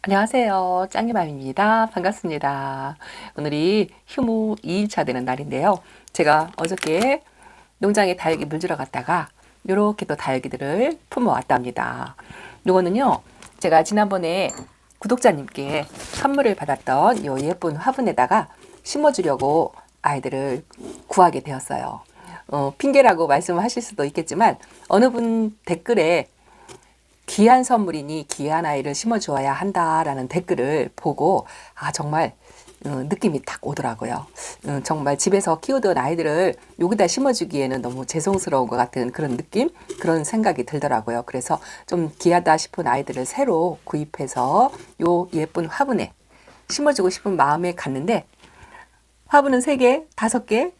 안녕하세요. 짱이맘입니다. 반갑습니다. 오늘이 휴무 2일차 되는 날인데요. 제가 어저께 농장에 다육이 물 주러 갔다가 이렇게 또 다육이들을 품어왔답니다. 요거는요, 제가 지난번에 구독자님께 선물을 받았던 요 예쁜 화분에다가 심어주려고 아이들을 구하게 되었어요. 핑계라고 말씀하실 수도 있겠지만 어느 분 댓글에 귀한 선물이니 귀한 아이를 심어주어야 한다라는 댓글을 보고 정말 느낌이 딱 오더라고요. 정말 집에서 키우던 아이들을 여기다 심어주기에는 너무 죄송스러운 것 같은 그런 느낌? 그런 생각이 들더라고요. 그래서 좀 귀하다 싶은 아이들을 새로 구입해서 요 예쁜 화분에 심어주고 싶은 마음에 갔는데 화분은 3개, 5개.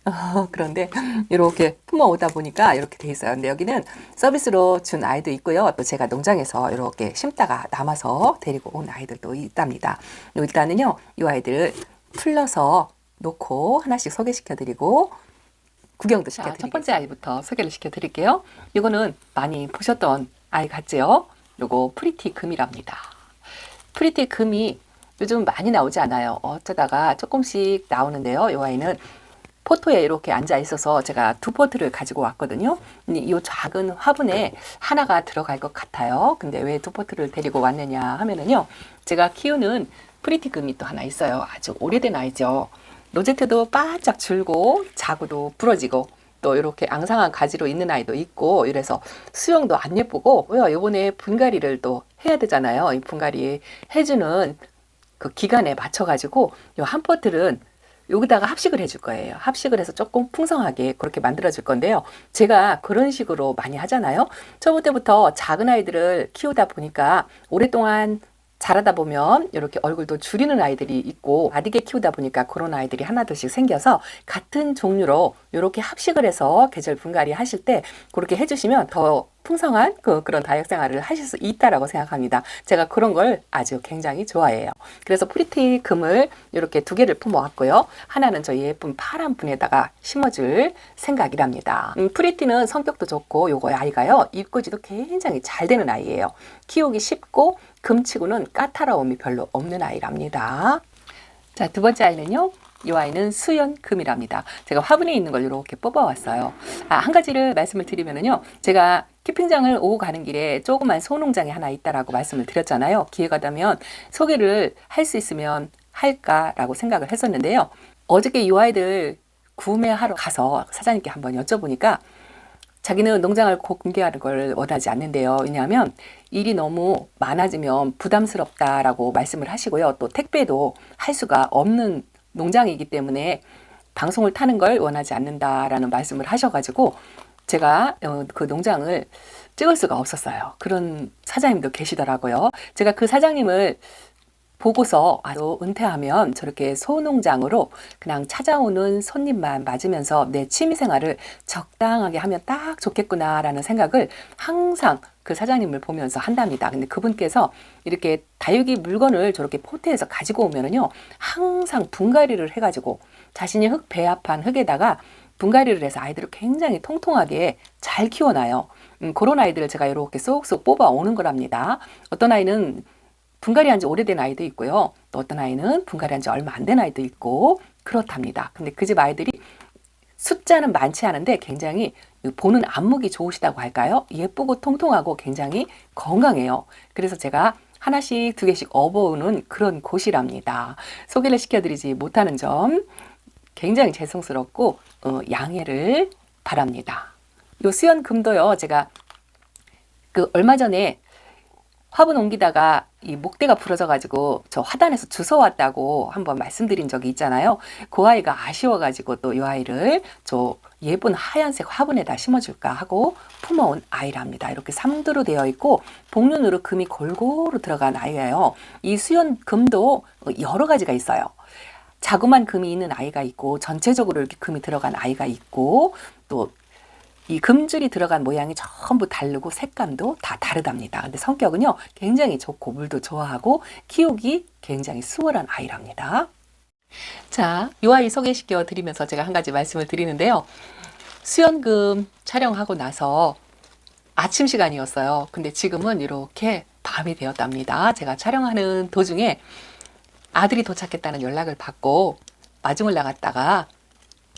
그런데 이렇게 품어오다 보니까 이렇게 돼 있어요. 근데 여기는 서비스로 준 아이도 있고요. 또 제가 농장에서 이렇게 심다가 남아서 데리고 온 아이들도 있답니다. 일단은요, 이 아이들을 풀러서 놓고 하나씩 소개시켜드리고 구경도 시켜드리겠습니다. 첫 번째 아이부터 소개를 시켜드릴게요. 이거는 많이 보셨던 아이 같지요? 요거 프리티 금이랍니다. 프리티 금이 요즘 많이 나오지 않아요. 어쩌다가 조금씩 나오는데요. 이 아이는 포토에 이렇게 앉아 있어서 제가 2포트를 가지고 왔거든요. 이 작은 화분에 하나가 들어갈 것 같아요. 근데 왜 2포트를 데리고 왔느냐 하면은요. 제가 키우는 프리티금이 또 하나 있어요. 아주 오래된 아이죠. 로제트도 바짝 줄고 자구도 부러지고 또 이렇게 앙상한 가지로 있는 아이도 있고 이래서 수영도 안 예쁘고 요번에 분갈이를 또 해야 되잖아요. 이 분갈이 해주는 그 기간에 맞춰가지고 요 한 포트는 여기다가 합식을 해줄 거예요. 합식을 해서 조금 풍성하게 그렇게 만들어 줄 건데요. 제가 그런 식으로 많이 하잖아요. 처음 때부터 작은 아이들을 키우다 보니까 오랫동안 자라다 보면 이렇게 얼굴도 줄이는 아이들이 있고 아디게 키우다 보니까 그런 아이들이 하나둘씩 생겨서 같은 종류로 이렇게 합식을 해서 계절 분갈이 하실 때 그렇게 해주시면 더 풍성한 그런 다육 생활을 하실 수 있다라고 생각합니다. 제가 그런 걸 아주 굉장히 좋아해요. 그래서 프리티 금을 이렇게 2개를 품어왔고요. 하나는 저 예쁜 파란 분에다가 심어줄 생각이랍니다. 프리티는 성격도 좋고 요거 아이가요. 입꼬지도 굉장히 잘 되는 아이예요. 키우기 쉽고 금치고는 까다로움이 별로 없는 아이랍니다. 자, 2번째 아이는요. 이 아이는 수연금이랍니다. 제가 화분에 있는 걸 이렇게 뽑아왔어요. 한 가지를 말씀을 드리면은요. 제가 키핑장을 오고 가는 길에 조그만 소농장이 하나 있다라고 말씀을 드렸잖아요. 기회가 되면 소개를 할 수 있으면 할까라고 생각을 했었는데요. 어저께 이 아이들 구매하러 가서 사장님께 한번 여쭤보니까 자기는 농장을 공개하는 걸 원하지 않는데요. 왜냐하면 일이 너무 많아지면 부담스럽다라고 말씀을 하시고요. 또 택배도 할 수가 없는 농장이기 때문에 방송을 타는 걸 원하지 않는다라는 말씀을 하셔가지고 제가 그 농장을 찍을 수가 없었어요. 그런 사장님도 계시더라고요. 제가 그 사장님을 보고서 은퇴하면 저렇게 소농장으로 그냥 찾아오는 손님만 맞으면서 내 취미생활을 적당하게 하면 딱 좋겠구나라는 생각을 항상 그 사장님을 보면서 한답니다. 근데 그분께서 이렇게 다육이 물건을 저렇게 포트에서 가지고 오면은요, 항상 분갈이를 해가지고 자신이 흙 배합한 흙에다가 분갈이를 해서 아이들을 굉장히 통통하게 잘 키워놔요. 그런 아이들을 제가 이렇게 쏙쏙 뽑아 오는 거랍니다. 어떤 아이는 분갈이 한 지 오래된 아이도 있고요. 또 어떤 아이는 분갈이 한 지 얼마 안 된 아이도 있고 그렇답니다. 근데 그 집 아이들이 숫자는 많지 않은데 굉장히 보는 안목이 좋으시다고 할까요? 예쁘고 통통하고 굉장히 건강해요. 그래서 제가 하나씩 2개씩 업어오는 그런 곳이랍니다. 소개를 시켜드리지 못하는 점 굉장히 죄송스럽고 양해를 바랍니다. 요 수연금도요. 제가 얼마 전에 화분 옮기다가 이 목대가 부러져가지고 저 화단에서 주워왔다고 한번 말씀드린 적이 있잖아요. 그 아이가 아쉬워가지고 또 이 아이를 저 예쁜 하얀색 화분에다 심어줄까 하고 품어온 아이랍니다. 이렇게 3두로 되어 있고 복륜으로 금이 골고루 들어간 아이예요. 이 수연금도 여러 가지가 있어요. 자그만 금이 있는 아이가 있고 전체적으로 이렇게 금이 들어간 아이가 있고 또 이 금줄이 들어간 모양이 전부 다르고 색감도 다 다르답니다. 근데 성격은요, 굉장히 좋고 물도 좋아하고 키우기 굉장히 수월한 아이랍니다. 자, 이 아이 소개시켜 드리면서 제가 한 가지 말씀을 드리는데요. 수연금 촬영하고 나서 아침 시간이었어요. 근데 지금은 이렇게 밤이 되었답니다. 제가 촬영하는 도중에 아들이 도착했다는 연락을 받고 마중을 나갔다가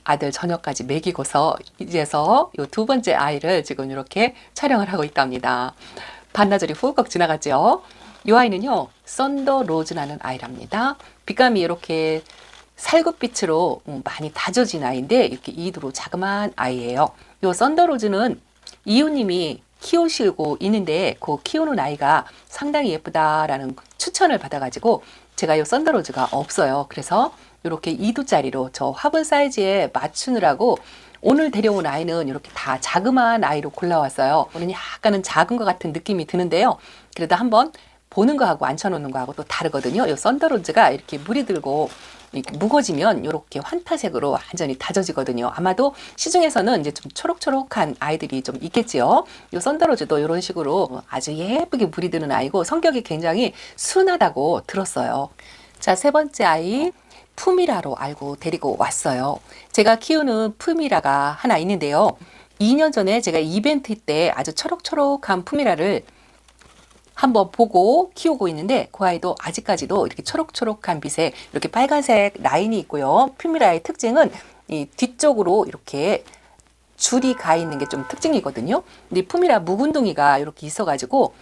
아들 저녁까지 먹이고서 이제서 요 두 번째 아이를 지금 이렇게 촬영을 하고 있답니다. 반나절이 훌쩍 지나갔죠. 이 아이는요, 썬더 로즈라는 아이랍니다. 빛감이 이렇게 살구빛으로 많이 다져진 아이인데 이렇게 이두로 자그마한 아이예요. 요 썬더 로즈는 이웃님이 키우시고 있는데 그 키우는 아이가 상당히 예쁘다라는 추천을 받아가지고 제가 이 썬더로즈가 없어요. 그래서 이렇게 2두짜리로 저 화분 사이즈에 맞추느라고 오늘 데려온 아이는 이렇게 다 자그마한 아이로 골라왔어요. 오늘 약간은 작은 것 같은 느낌이 드는데요. 그래도 한번 보는 거하고 앉혀놓는 거하고 또 다르거든요. 이 썬더로즈가 이렇게 물이 들고 무거지면 이렇게 환타색으로 완전히 다져지거든요. 아마도 시중에서는 이제 좀 초록초록한 아이들이 좀 있겠지요. 이 썬더로즈도 이런 식으로 아주 예쁘게 물이 드는 아이고 성격이 굉장히 순하다고 들었어요. 자, 세 번째 아이 푸미라로 알고 데리고 왔어요. 제가 키우는 푸미라가 하나 있는데요. 2년 전에 제가 이벤트 때 아주 초록초록한 푸미라를 한번 보고 키우고 있는데 그 아이도 아직까지도 이렇게 초록초록한 빛에 이렇게 빨간색 라인이 있고요. 푸미라의 특징은 이 뒤쪽으로 이렇게 줄이 가 있는 게 좀 특징이거든요. 근데 푸미라 묵은둥이가 이렇게 있어가지고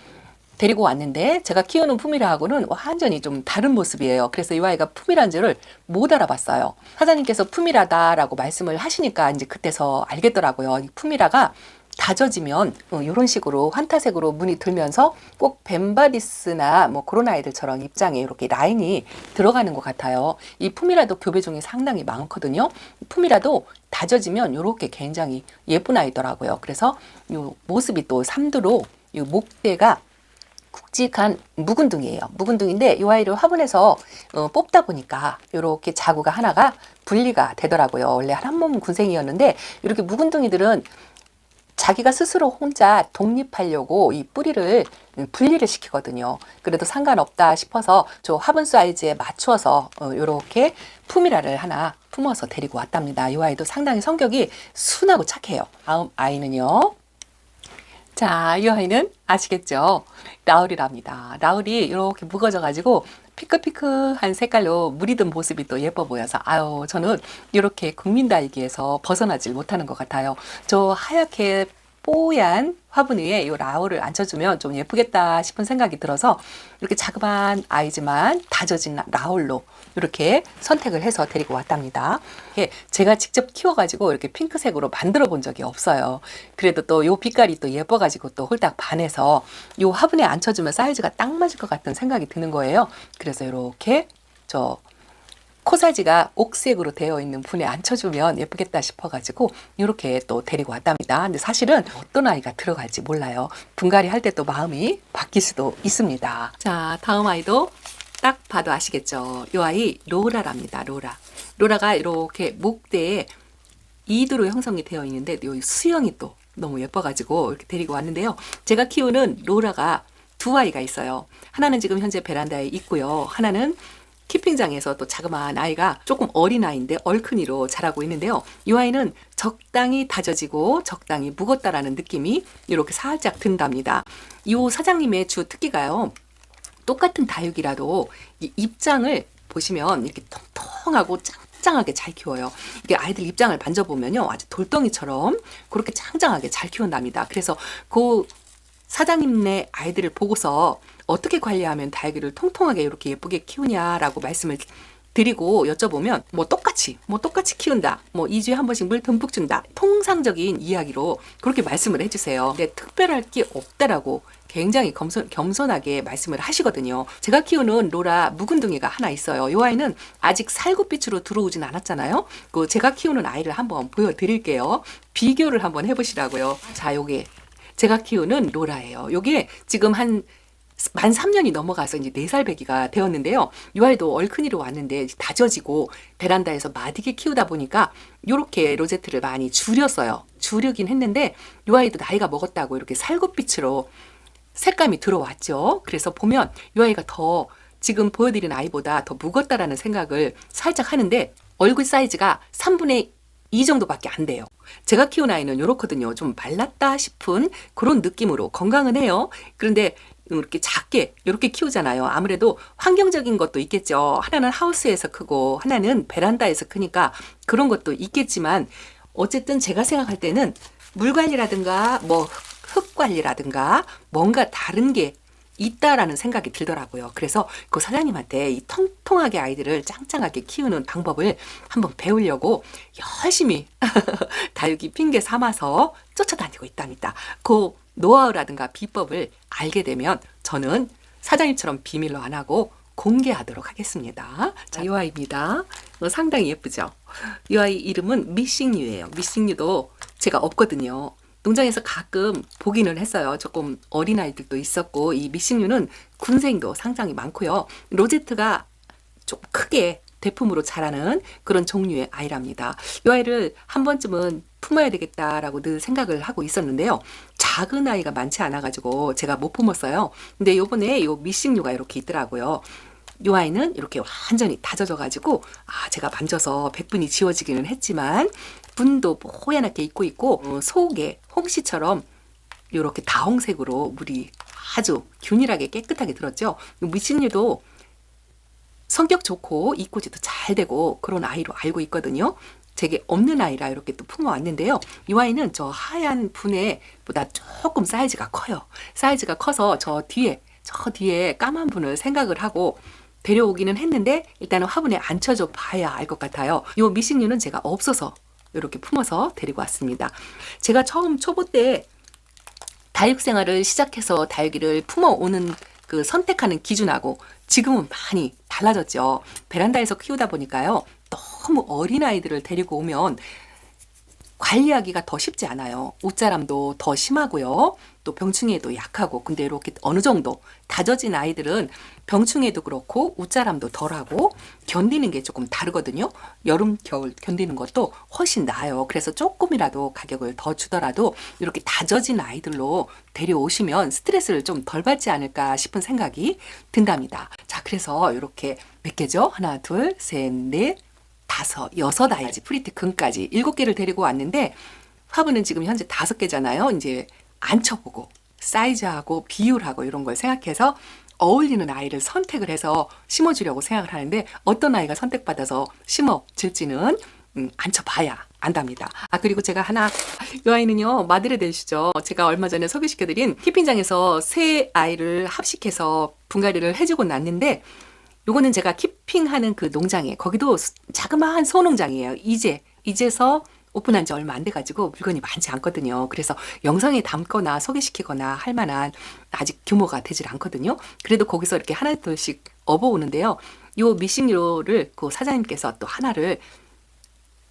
데리고 왔는데 제가 키우는 푸미라하고는 완전히 좀 다른 모습이에요. 그래서 이 아이가 푸미라인 줄을 못 알아봤어요. 사장님께서 푸미라다라고 말씀을 하시니까 이제 그때서 알겠더라고요. 이 푸미라가 다져지면 이런 식으로 환타색으로 무늬 들면서 꼭 벤바디스나 뭐 그런 아이들처럼 입장에 이렇게 라인이 들어가는 것 같아요. 이 푸미라도 교배종이 상당히 많거든요. 푸미라도 다져지면 이렇게 굉장히 예쁜 아이더라고요. 그래서 이 모습이 또 삼두로 이 목대가 굵직한 묵은둥이에요. 묵은둥인데 이 아이를 화분에서 뽑다 보니까 이렇게 자구가 하나가 분리가 되더라고요. 원래 한 몸 군생이었는데 이렇게 묵은둥이들은 자기가 스스로 혼자 독립하려고 이 뿌리를 분리를 시키거든요. 그래도 상관없다 싶어서 저 화분 사이즈에 맞추어서 이렇게 푸미라를 하나 품어서 데리고 왔답니다. 이 아이도 상당히 성격이 순하고 착해요. 다음 아이는요. 자, 이 아이는 아시겠죠? 라울이랍니다. 라울이 이렇게 묵어져 가지고 피크피크한 색깔로 물이 든 모습이 또 예뻐 보여서 아유, 저는 이렇게 국민달기에서 벗어나질 못하는 것 같아요. 저 하얗게 뽀얀 화분 위에 이 라울을 앉혀주면 좀 예쁘겠다 싶은 생각이 들어서 이렇게 자그마한 아이지만 다져진 라울로 이렇게 선택을 해서 데리고 왔답니다. 제가 직접 키워가지고 이렇게 핑크색으로 만들어 본 적이 없어요. 그래도 또 이 빛깔이 또 예뻐가지고 또 홀딱 반해서 이 화분에 앉혀주면 사이즈가 딱 맞을 것 같은 생각이 드는 거예요. 그래서 이렇게 저 코사지가 옥색으로 되어 있는 분에 앉혀주면 예쁘겠다 싶어가지고 이렇게 또 데리고 왔답니다. 근데 사실은 어떤 아이가 들어갈지 몰라요. 분갈이 할 때 또 마음이 바뀔 수도 있습니다. 자, 다음 아이도 딱 봐도 아시겠죠? 이 아이 로라랍니다. 로라가 이렇게 목대에 이두로 형성이 되어 있는데 이 수영이 또 너무 예뻐가지고 이렇게 데리고 왔는데요. 제가 키우는 로라가 두 아이가 있어요. 하나는 지금 현재 베란다에 있고요. 하나는 키핑장에서 또 자그마한 아이가 조금 어린 아이인데 얼큰이로 자라고 있는데요. 이 아이는 적당히 다져지고 적당히 묵었다라는 느낌이 이렇게 살짝 든답니다. 이 사장님의 주 특기가요. 똑같은 다육이라도 이 입장을 보시면 이렇게 통통하고 짱짱하게 잘 키워요. 이게 아이들 입장을 만져보면요. 아주 돌덩이처럼 그렇게 짱짱하게 잘 키운답니다. 그래서 그 사장님네 아이들을 보고서 어떻게 관리하면 다육이를 통통하게 이렇게 예쁘게 키우냐라고 말씀을 드리고 여쭤보면 뭐 똑같이 키운다. 뭐 2주에 한 번씩 물 듬뿍 준다. 통상적인 이야기로 그렇게 말씀을 해주세요. 근데 특별할 게 없다라고 굉장히 겸손하게 말씀을 하시거든요. 제가 키우는 로라 묵은둥이가 하나 있어요. 이 아이는 아직 살구빛으로 들어오진 않았잖아요. 그 제가 키우는 아이를 한번 보여드릴게요. 비교를 한번 해보시라고요. 자, 요게 제가 키우는 로라예요. 요게 지금 만 3년이 넘어가서 이제 4살 배기가 되었는데요. 이 아이도 얼큰이로 왔는데 다져지고 베란다에서 마디게 키우다 보니까 이렇게 로제트를 많이 줄였어요. 줄이긴 했는데 이 아이도 나이가 먹었다고 이렇게 살구빛으로 색감이 들어왔죠. 그래서 보면 이 아이가 더 지금 보여드린 아이보다 더 묵었다라는 생각을 살짝 하는데 얼굴 사이즈가 3분의 2 정도밖에 안 돼요. 제가 키운 아이는 이렇거든요. 좀 말랐다 싶은 그런 느낌으로 건강은 해요. 그런데 이렇게 작게 이렇게 키우잖아요. 아무래도 환경적인 것도 있겠죠. 하나는 하우스에서 크고 하나는 베란다에서 크니까 그런 것도 있겠지만 어쨌든 제가 생각할 때는 물 관리라든가 뭐 흙 관리라든가 뭔가 다른 게 있다라는 생각이 들더라고요. 그래서 그 사장님한테 이 통통하게 아이들을 짱짱하게 키우는 방법을 한번 배우려고 열심히 다육이 핑계 삼아서 쫓아다니고 있답니다. 그 노하우라든가 비법을 알게 되면 저는 사장님처럼 비밀로 안 하고 공개하도록 하겠습니다. 자, 이 아이입니다. 상당히 예쁘죠? 이 아이 이름은 미싱유예요. 미싱유도 제가 없거든요. 농장에서 가끔 보기는 했어요. 조금 어린아이들도 있었고 이 미싱유는 군생도 상당히 많고요. 로제트가 좀 크게 대품으로 자라는 그런 종류의 아이랍니다. 이 아이를 한 번쯤은 품어야 되겠다라고 늘 생각을 하고 있었는데요. 작은 아이가 많지 않아가지고 제가 못 품었어요. 근데 요번에 요 미싱유가 이렇게 있더라고요. 이 아이는 이렇게 완전히 다져져가지고 제가 만져서 백분이 지워지기는 했지만 분도 뽀얗게 있고 있고 속에 홍시처럼 이렇게 다홍색으로 물이 아주 균일하게 깨끗하게 들었죠. 미싱유도 성격 좋고 이꼬지도 잘 되고 그런 아이로 알고 있거든요. 제게 없는 아이라 이렇게 또 품어왔는데요. 이 아이는 저 하얀 분에 보다 조금 사이즈가 커요. 사이즈가 커서 저 뒤에 까만 분을 생각을 하고 데려오기는 했는데 일단은 화분에 앉혀줘 봐야 알 것 같아요. 이 미싱유는 제가 없어서 이렇게 품어서 데리고 왔습니다. 제가 처음 초보 때 다육 생활을 시작해서 다육이를 품어오는 그 선택하는 기준하고 지금은 많이 달라졌죠. 베란다에서 키우다 보니까요. 너무 어린 아이들을 데리고 오면 관리하기가 더 쉽지 않아요. 옷자람도 더 심하고요. 또 병충해도 약하고 근데 이렇게 어느 정도 다져진 아이들은 병충해도 그렇고 옷자람도 덜하고 견디는 게 조금 다르거든요. 여름, 겨울 견디는 것도 훨씬 나아요. 그래서 조금이라도 가격을 더 주더라도 이렇게 다져진 아이들로 데려오시면 스트레스를 좀 덜 받지 않을까 싶은 생각이 든답니다. 자, 그래서 이렇게 몇 개죠? 하나, 둘, 셋, 넷, 다섯, 여섯 아이지 프리티 금까지 7개를 데리고 왔는데 화분은 지금 현재 5개잖아요. 이제 앉혀보고 사이즈하고 비율하고 이런 걸 생각해서 어울리는 아이를 선택을 해서 심어주려고 생각을 하는데 어떤 아이가 선택받아서 심어질지는 앉혀봐야 안답니다. 그리고 제가 하나, 이 아이는요 마드레델슈죠. 제가 얼마 전에 소개시켜드린 키핑장에서 새 아이를 합식해서 분갈이를 해주고 났는데 요거는 제가 키핑하는 그 농장에 거기도 자그마한 소농장이에요. 이제서 오픈한 지 얼마 안 돼가지고 물건이 많지 않거든요. 그래서 영상에 담거나 소개시키거나 할 만한 아직 규모가 되질 않거든요. 그래도 거기서 이렇게 하나 둘씩 업어오는데요. 요 미싱유를 그 사장님께서 또 하나를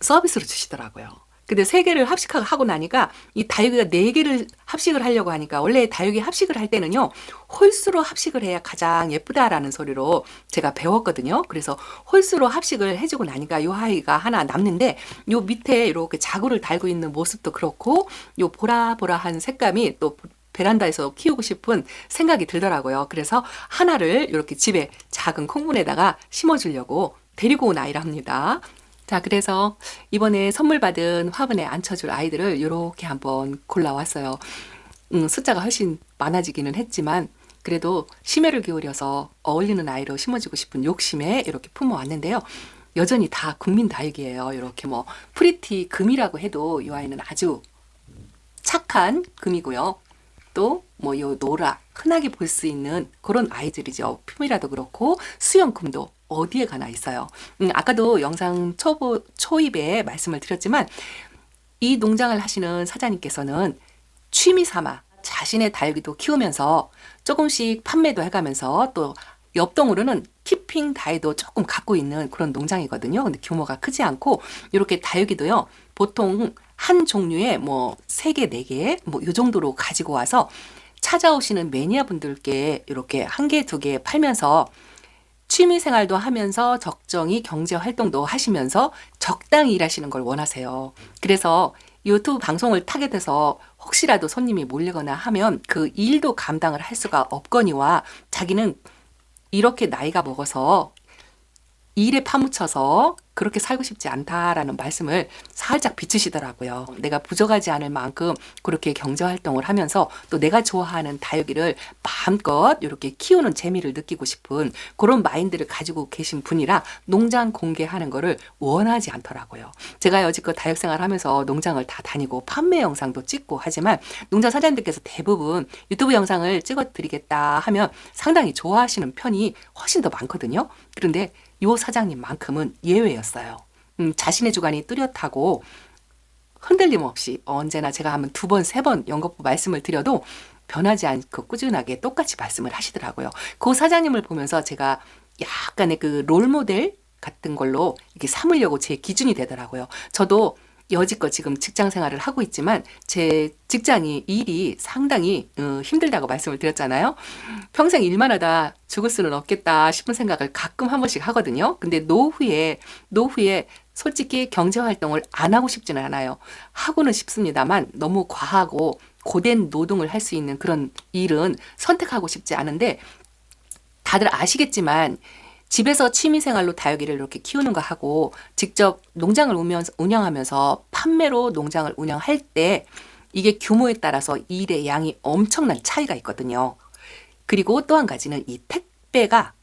서비스로 주시더라고요. 근데 3개를 합식하고 나니까 이 다육이가 4개를 합식을 하려고 하니까 원래 다육이 합식을 할 때는요 홀수로 합식을 해야 가장 예쁘다라는 소리로 제가 배웠거든요. 그래서 홀수로 합식을 해주고 나니까 요 아이가 하나 남는데 요 밑에 이렇게 자구를 달고 있는 모습도 그렇고 요 보라보라한 색감이 또 베란다에서 키우고 싶은 생각이 들더라고요. 그래서 하나를 이렇게 집에 작은 콩분에다가 심어주려고 데리고 온 아이랍니다. 자, 그래서 이번에 선물 받은 화분에 앉혀줄 아이들을 이렇게 한번 골라왔어요. 숫자가 훨씬 많아지기는 했지만 그래도 심혈을 기울여서 어울리는 아이로 심어주고 싶은 욕심에 이렇게 품어왔는데요. 여전히 다 국민 다육이에요. 이렇게 뭐 프리티 금이라고 해도 이 아이는 아주 착한 금이고요. 또 뭐 요 노라 흔하게 볼 수 있는 그런 아이들이죠. 품이라도 그렇고 수영금도 어디에 가나 있어요. 아까도 영상 초입에 말씀을 드렸지만 이 농장을 하시는 사장님께서는 취미 삼아 자신의 다육이도 키우면서 조금씩 판매도 해가면서 또 옆동으로는 키핑 다이도 조금 갖고 있는 그런 농장이거든요. 근데 규모가 크지 않고 이렇게 다육이도요. 보통 한 종류에 뭐 3개, 4개 뭐 이 정도로 가지고 와서 찾아오시는 매니아 분들께 이렇게 1개, 2개 팔면서 취미 생활도 하면서 적정히 경제 활동도 하시면서 적당히 일하시는 걸 원하세요. 그래서 유튜브 방송을 타게 돼서 혹시라도 손님이 몰리거나 하면 그 일도 감당을 할 수가 없거니와 자기는 이렇게 나이가 먹어서 일에 파묻혀서 그렇게 살고 싶지 않다라는 말씀을 살짝 비추시더라고요. 내가 부족하지 않을 만큼 그렇게 경제활동을 하면서 또 내가 좋아하는 다육이를 마음껏 이렇게 키우는 재미를 느끼고 싶은 그런 마인드를 가지고 계신 분이라 농장 공개하는 거를 원하지 않더라고요. 제가 여지껏 다육생활 하면서 농장을 다 다니고 판매 영상도 찍고 하지만 농장 사장님들께서 대부분 유튜브 영상을 찍어 드리겠다 하면 상당히 좋아하시는 편이 훨씬 더 많거든요. 그런데 요 사장님만큼은 예외였어요. 자신의 주관이 뚜렷하고 흔들림 없이 언제나 제가 한번 2번, 3번 연거푸 말씀을 드려도 변하지 않고 꾸준하게 똑같이 말씀을 하시더라고요. 그 사장님을 보면서 제가 약간의 그 롤모델 같은 걸로 이렇게 삼으려고 제 기준이 되더라고요. 저도 여지껏 지금 직장 생활을 하고 있지만 제 직장이 일이 상당히 힘들다고 말씀을 드렸잖아요. 평생 일만 하다 죽을 수는 없겠다 싶은 생각을 가끔 한 번씩 하거든요. 근데 노후에 솔직히 경제활동을 안 하고 싶지는 않아요. 하고는 싶습니다만 너무 과하고 고된 노동을 할 수 있는 그런 일은 선택하고 싶지 않은데 다들 아시겠지만 집에서 취미생활로 다육이를 이렇게 키우는 거 하고 직접 농장을 운영하면서 판매로 농장을 운영할 때 이게 규모에 따라서 일의 양이 엄청난 차이가 있거든요. 그리고 또 한 가지는 이 택배가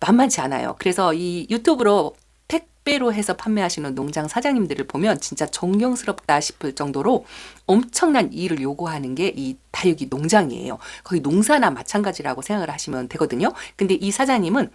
만만치 않아요. 그래서 이 유튜브로 택배로 해서 판매하시는 농장 사장님들을 보면 진짜 존경스럽다 싶을 정도로 엄청난 일을 요구하는 게 이 다육이 농장이에요. 거의 농사나 마찬가지라고 생각을 하시면 되거든요. 근데 이 사장님은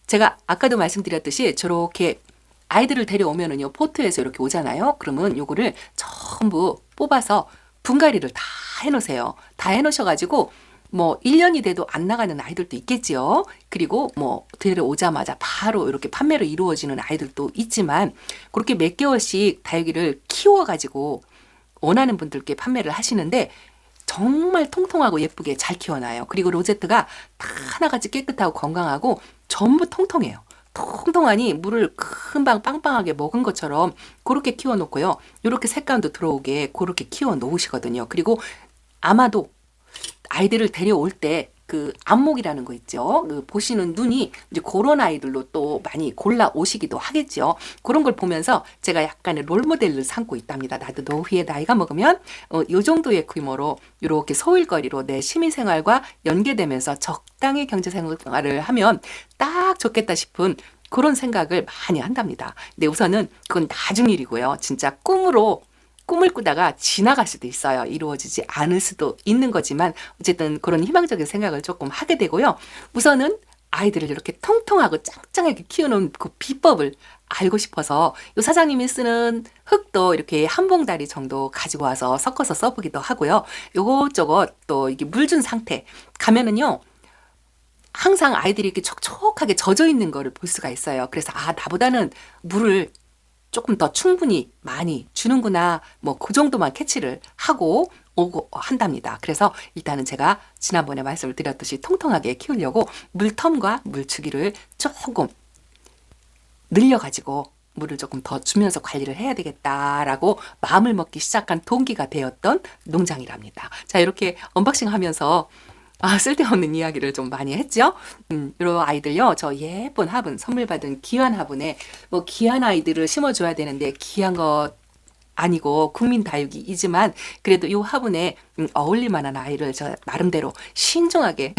제가 아까도 말씀드렸듯이 저렇게 아이들을 데려오면은요, 포트에서 이렇게 오잖아요. 그러면 요거를 전부 뽑아서 분갈이를 다 해놓으세요. 다 해놓으셔가지고 뭐 1년이 돼도 안 나가는 아이들도 있겠지요. 그리고 뭐 데려오자마자 바로 이렇게 판매로 이루어지는 아이들도 있지만 그렇게 몇 개월씩 다육이를 키워가지고 원하는 분들께 판매를 하시는데 정말 통통하고 예쁘게 잘 키워놔요. 그리고 로제트가 다 하나같이 깨끗하고 건강하고 전부 통통해요. 통통하니 물을 금방 빵빵하게 먹은 것처럼 그렇게 키워놓고요. 이렇게 색감도 들어오게 그렇게 키워 놓으시거든요. 그리고 아마도 아이들을 데려올 때 그 안목이라는 거 있죠. 그 보시는 눈이 이제 그런 아이들로 또 많이 골라 오시기도 하겠죠. 그런 걸 보면서 제가 약간의 롤모델을 삼고 있답니다. 나도 노후에 나이가 먹으면 이 정도의 규모로 이렇게 소일거리로 내 취미생활과 연계되면서 적당히 경제생활을 하면 딱 좋겠다 싶은 그런 생각을 많이 한답니다. 근데 우선은 그건 나중 일이고요. 진짜 꿈을 꾸다가 지나갈 수도 있어요. 이루어지지 않을 수도 있는 거지만 어쨌든 그런 희망적인 생각을 조금 하게 되고요. 우선은 아이들을 이렇게 통통하고 짱짱하게 키우는 그 비법을 알고 싶어서 이 사장님이 쓰는 흙도 이렇게 한 봉다리 정도 가지고 와서 섞어서 써보기도 하고요. 요것저것 또 이게 물 준 상태 가면은요. 항상 아이들이 이렇게 촉촉하게 젖어 있는 거를 볼 수가 있어요. 그래서 나보다는 물을 조금 더 충분히 많이 주는구나. 뭐 그 정도만 캐치를 하고 오고 한답니다. 그래서 일단은 제가 지난번에 말씀을 드렸듯이 통통하게 키우려고 물텀과 물주기를 조금 늘려가지고 물을 조금 더 주면서 관리를 해야 되겠다라고 마음을 먹기 시작한 동기가 되었던 농장이랍니다. 자, 이렇게 언박싱 하면서 쓸데없는 이야기를 좀 많이 했죠. 이런 아이들요. 저 예쁜 화분, 선물 받은 귀한 화분에 뭐 귀한 아이들을 심어줘야 되는데 귀한 것 아니고 국민 다육이이지만 그래도 이 화분에 어울릴 만한 아이를 저 나름대로 신중하게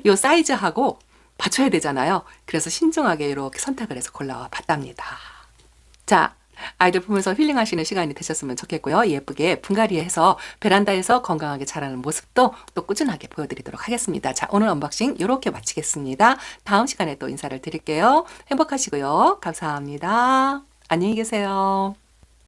이 사이즈하고 맞춰야 되잖아요. 그래서 신중하게 이렇게 선택을 해서 골라와 봤답니다. 자, 아이들 보면서 힐링하시는 시간이 되셨으면 좋겠고요. 예쁘게 분갈이해서 베란다에서 건강하게 자라는 모습도 또 꾸준하게 보여드리도록 하겠습니다. 자, 오늘 언박싱 이렇게 마치겠습니다. 다음 시간에 또 인사를 드릴게요. 행복하시고요. 감사합니다. 안녕히 계세요.